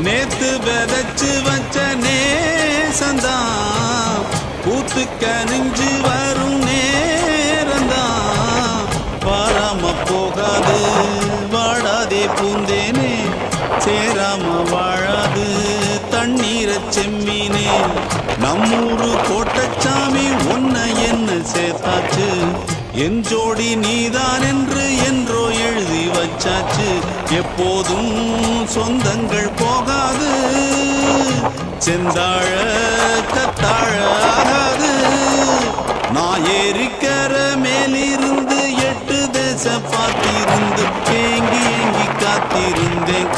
நேத்து விதைச்சு வச்ச நேசந்தான் பூத்து கனிஞ்சு வரும் நேரந்தான். வாராம போகாது வாடாதே பூந்தேனே, சேராம வாழாது தண்ணீர செம்மீனே. நம்மூரு கோட்டச்சாமி ஒன்ன என்ன சேர்த்தாச்சு, என் ஜோடி நீதான் என்று என்றோ எழுதி வச்சாச்சு. எப்போதும் சொந்தங்கள் போகாது, செந்தாழ கத்தாழ ஆகாது. நான் ஏறிக்கர மேலிருந்து 8 தேச பார்த்திருந்து ஏங்கி ஏங்கி காத்திருந்தேன்.